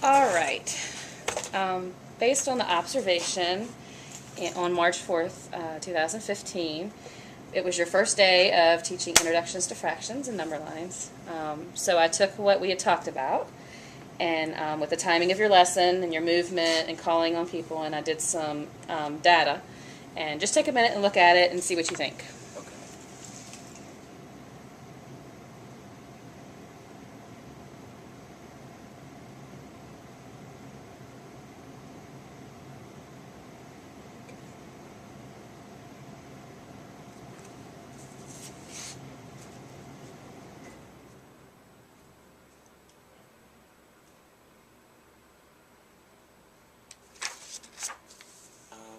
All right. Based on the observation on March 4th, 2015, it was your first day of teaching introductions to fractions and number lines. So I took what we had talked about, and with the timing of your lesson and your movement and calling on people, and I did some data. And just take a minute and look at it and see what you think. Okay.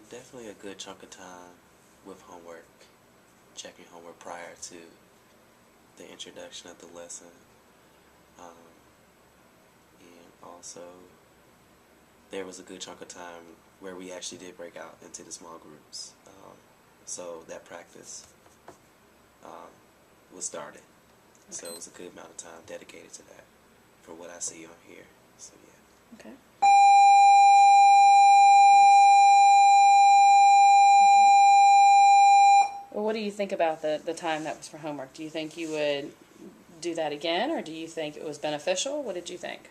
Definitely a good chunk of time with homework, checking homework prior to the introduction of the lesson. Um, and also, there was a good chunk of time where we actually did break out into the small groups. So that practice was started. Okay. So it was a good amount of time dedicated to that for what I see on here. So yeah. Okay. Well, what do you think about the time that was for homework? Do you think you would do that again, or do you think it was beneficial? What did you think?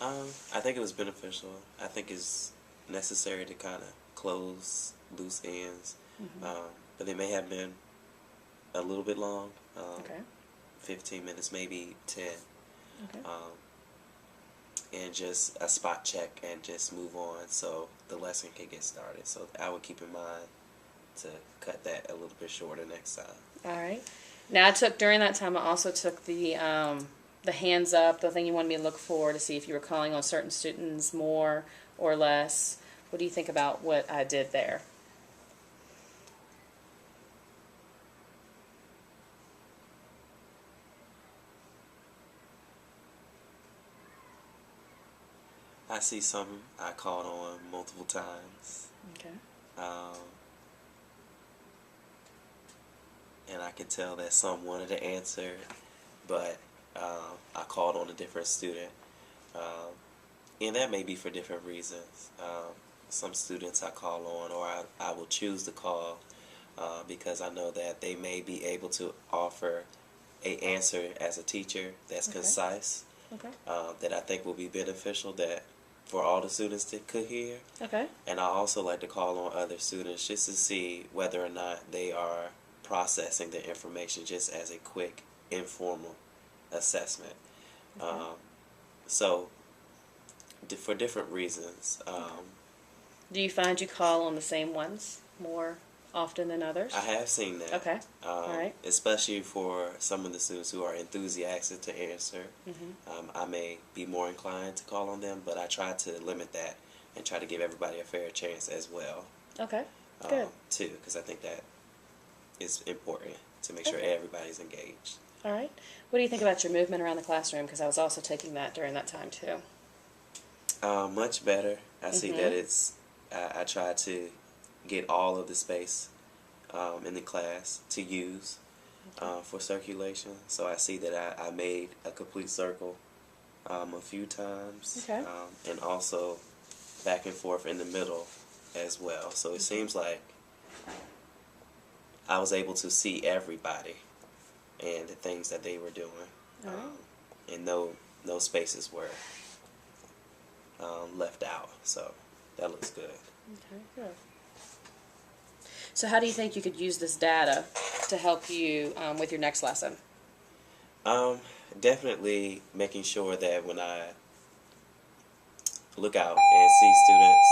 I think it was beneficial. I think it's necessary to kind of close loose ends. But it may have been a little bit long. Okay. 15 minutes, maybe 10. Okay. And just a spot check and just move on so the lesson can get started. So I would keep in mind to cut that a little bit shorter next time. All right. Now, during that time, I also took the hands up, the thing you wanted me to look for to see if you were calling on certain students more or less. What do you think about what I did there? I see some I called on multiple times. Okay. Um, and I could tell that some wanted to answer, but I called on a different student. And that may be for different reasons. Some students I call on, or I will choose to call because I know that they may be able to offer a answer as a teacher that's Okay. concise, Okay. that I think will be beneficial that for all the students to could hear. Okay. And I also like to call on other students just to see whether or not they are processing the information just as a quick, informal assessment. Okay. So, for different reasons, Do you find you call on the same ones more often than others? I have seen that. Okay. All right. Especially for some of the students who are enthusiastic to answer. I may be more inclined to call on them, but I try to limit that and try to give everybody a fair chance as well. Okay. Good. Too, because I think that is important to make sure Okay. everybody's engaged. All right. What do you think about your movement around the classroom? Because I was also taking that during that time too. Much better. I see that it's. I try to get all of the space in the class to use for circulation. So I see that I made a complete circle a few times, Okay. and also back and forth in the middle as well. So it seems like I was able to see everybody and the things that they were doing, All right. and no spaces were left out. So that looks good. Okay. Good. So how do you think you could use this data to help you with your next lesson? Definitely making sure that when I look out and see students,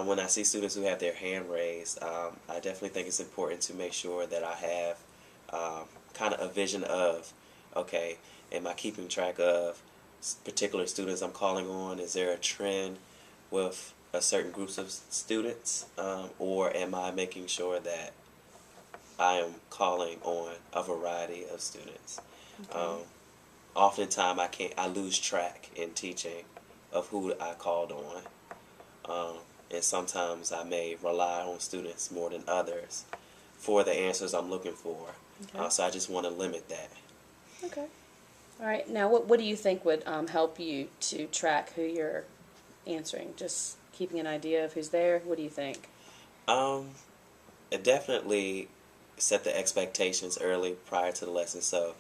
when I see students who have their hand raised, I definitely think it's important to make sure that I have kind of a vision of, okay, am I keeping track of particular students I'm calling on? Is there a trend with a certain groups of students, or am I making sure that I am calling on a variety of students? Okay. Oftentimes I lose track in teaching of who I called on, and sometimes I may rely on students more than others for the answers I'm looking for. Okay. So I just want to limit that. Okay. All right. Now, what do you think would help you to track who you're answering? Just keeping an idea of who's there. What do you think? Um, it definitely set the expectations early prior to the lesson. So,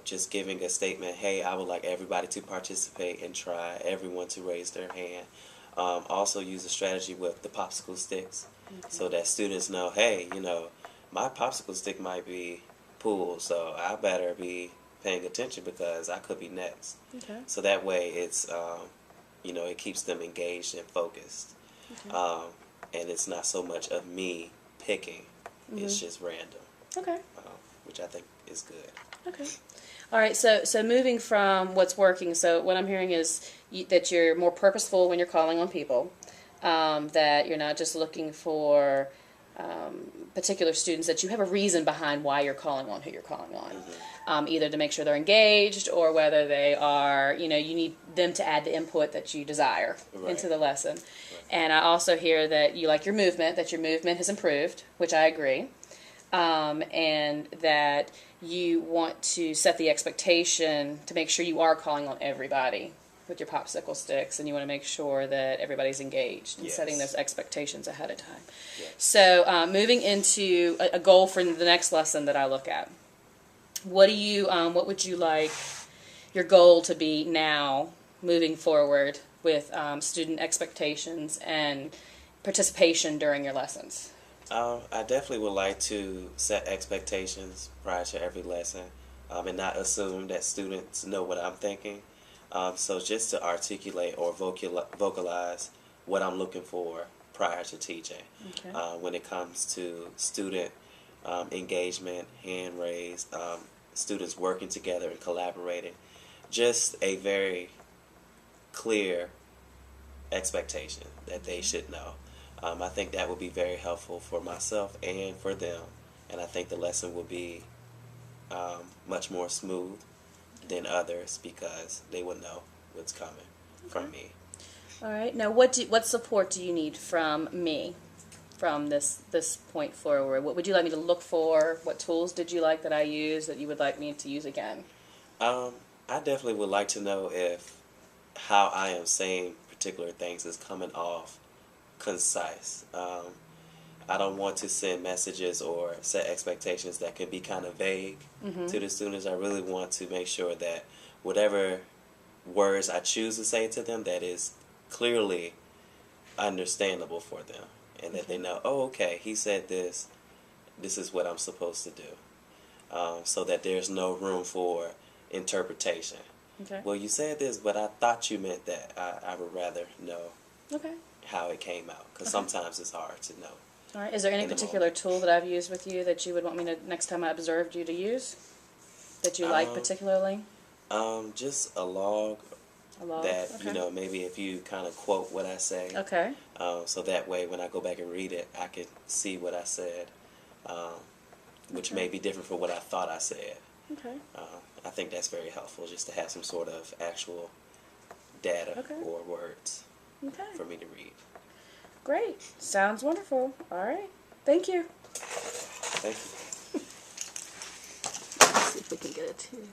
just giving a statement, hey, I would like everybody to participate and try, everyone to raise their hand. Also use a strategy with the popsicle sticks so that students know, hey, my popsicle stick might be pulled, so I better be paying attention because I could be next. Okay. So that way it keeps them engaged and focused. Okay. And it's not so much of me picking, it's just random, Okay. which I think is good. Okay. All right. So moving from what's working. So what I'm hearing is that you're more purposeful when you're calling on people. That you're not just looking for particular students. That you have a reason behind why you're calling on who you're calling on. Either to make sure they're engaged or whether they are. You need them to add the input that you desire into the lesson. Right. And I also hear that you like your movement. That your movement has improved, which I agree. And that you want to set the expectation to make sure you are calling on everybody with your popsicle sticks, and you want to make sure that everybody's engaged and setting those expectations ahead of time. Yes. So moving into a goal for the next lesson that I look at, what would you like your goal to be now moving forward with student expectations and participation during your lessons? I definitely would like to set expectations prior to every lesson and not assume that students know what I'm thinking. So just to articulate or vocalize what I'm looking for prior to teaching. Okay. When it comes to student engagement, hand raised, students working together and collaborating, just a very clear expectation that they should know. I think that would be very helpful for myself and for them, and I think the lesson will be much more smooth than others because they will know what's coming from me. All right. Now, what support do you need from me from this point forward? What would you like me to look for? What tools did you like that I use that you would like me to use again? I definitely would like to know if how I am saying particular things is coming off concise. I don't want to send messages or set expectations that can be kind of vague to the students. I really want to make sure that whatever words I choose to say to them, that is clearly understandable for them, and that they know, oh, okay, he said this. This is what I'm supposed to do, so that there's no room for interpretation. Okay. Well, you said this, but I thought you meant that. I would rather know. Okay. How it came out, because sometimes it's hard to know. All right. Is there any particular tool that I've used with you that you would want me to, next time I observed you, to use that you like particularly? Just a log. That maybe if you kind of quote what I say. Okay. So that way, when I go back and read it, I can see what I said, which may be different from what I thought I said. Okay. I think that's very helpful, just to have some sort of actual data or words. Okay. For me to read. Great. Sounds wonderful. All right. Thank you. Thank you. Let's see if we can get it too.